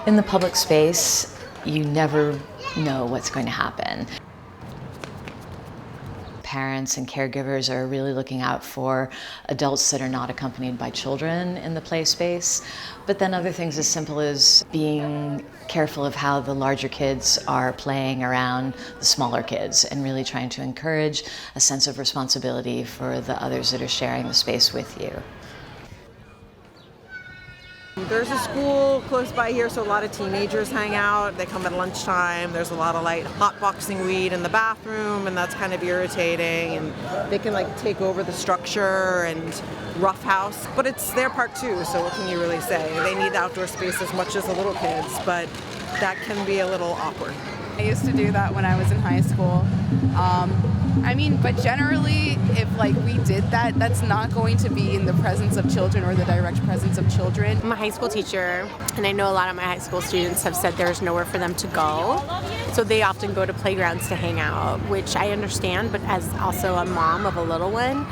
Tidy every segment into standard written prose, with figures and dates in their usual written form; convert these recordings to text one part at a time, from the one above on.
In the public space, you never know what's going to happen. Parents and caregivers are really looking out for adults that are not accompanied by children in the play space. But then other things as simple as being careful of how the larger kids are playing around the smaller kids and really trying to encourage a sense of responsibility for the others that are sharing the space with you. There's a school close by here, so a lot of teenagers hang out. They come at lunchtime. There's a lot of hotboxing weed in the bathroom, and that's kind of irritating. And they can take over the structure and roughhouse, but it's their park too, so what can you really say? They need outdoor space as much as the little kids, but that can be a little awkward. I used to do that when I was in high school. But generally, if we did that, that's not going to be in the presence of children or the direct presence of children. I'm a high school teacher, and I know a lot of my high school students have said there's nowhere for them to go. So they often go to playgrounds to hang out, which I understand, but as also a mom of a little one,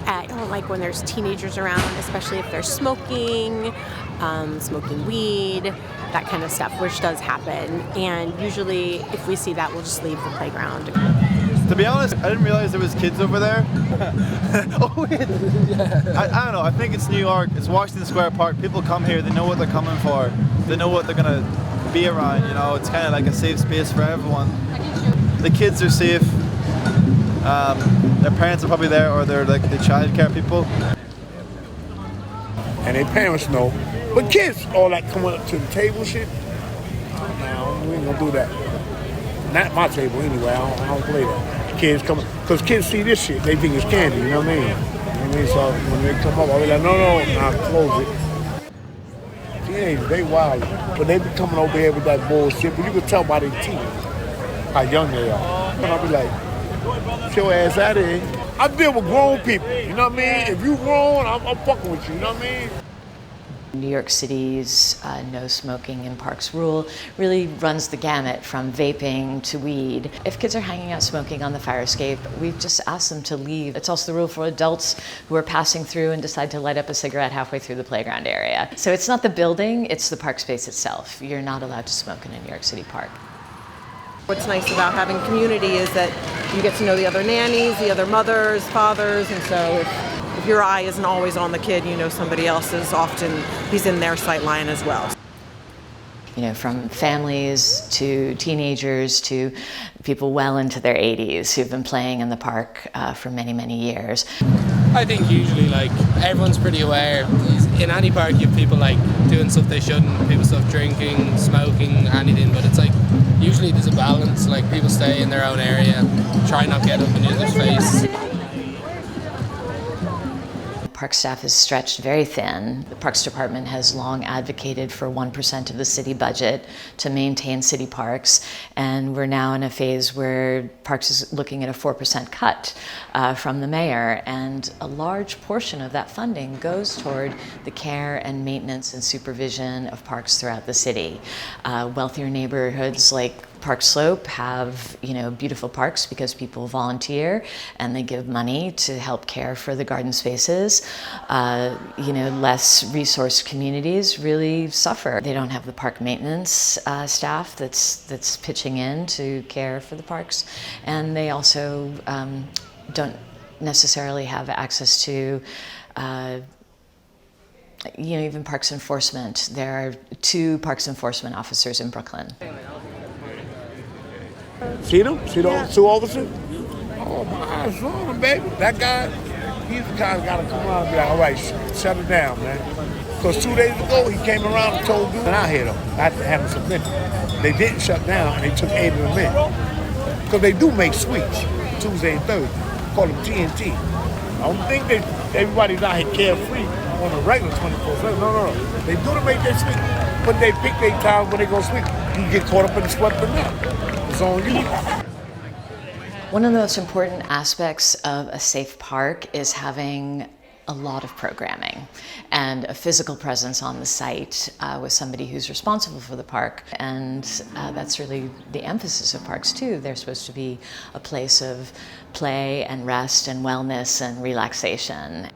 I don't like when there's teenagers around, especially if they're smoking weed, that kind of stuff, which does happen. And usually, if we see that, we'll just leave the playground. To be honest, I didn't realize there was kids over there. Oh, yeah. I don't know, I think it's New York, it's Washington Square Park. People come here, they know what they're coming for. They know what they're gonna be around, It's kind of like a safe space for everyone. The kids are safe. Their parents are probably there, or they're the childcare people. And their parents know. But kids, all that coming up to the table shit, no, we ain't gonna do that. Not my table anyway, I don't play that. Kids coming, because kids see this shit, they think it's candy, you know what I mean? You know what I mean? So when they come up, I'll be like, no, nah, close it. Teenagers, they wild, but they be coming over here with that bullshit, but you can tell by their teeth how young they are. And I'll be like, get your ass out of here. I deal with grown people, you know what I mean? If you grown, I'm fucking with you, you know what I mean? New York City's no smoking in parks rule really runs the gamut from vaping to weed. If kids are hanging out smoking on the fire escape, we've just asked them to leave. It's also the rule for adults who are passing through and decide to light up a cigarette halfway through the playground area. So it's not the building, it's the park space itself. You're not allowed to smoke in a New York City park. What's nice about having community is that you get to know the other nannies, the other mothers, fathers, and so if your eye isn't always on the kid, somebody else is often, he's in their sight line as well. From families to teenagers to people well into their 80s who've been playing in the park for many, many years. I think usually everyone's pretty aware. In any park you have people doing stuff they shouldn't, people stuff drinking, smoking, anything, but it's usually there's a balance, people stay in their own area, try not to get up in the other's face. Park staff is stretched very thin. The Parks Department has long advocated for 1% of the city budget to maintain city parks, and we're now in a phase where Parks is looking at a 4% cut from the mayor, and a large portion of that funding goes toward the care and maintenance and supervision of parks throughout the city. Wealthier neighborhoods like Park Slope have, beautiful parks because people volunteer and they give money to help care for the garden spaces. Less resourced communities really suffer. They don't have the park maintenance staff that's pitching in to care for the parks, and they also don't necessarily have access to even parks enforcement. There are 2 parks enforcement officers in Brooklyn. See them? See those 2 officers? Oh, my eyes on them, baby. That guy, he's the guy that's got to come around and be like, all right, shut it down, man. Because 2 days ago, he came around and told you, and I hit them. I had to have them submitted. They didn't shut down, and they took 8 of them in. Because they do make sweets, Tuesday and Thursday. Call them TNT. I don't think everybody's out here carefree on a regular 24/7. No. They do to make their sweet, but they pick their time when they go sweet. You get caught up in the sweat of them. It's on you. One of the most important aspects of a safe park is having a lot of programming and a physical presence on the site with somebody who's responsible for the park. And that's really the emphasis of parks too. They're supposed to be a place of play and rest and wellness and relaxation.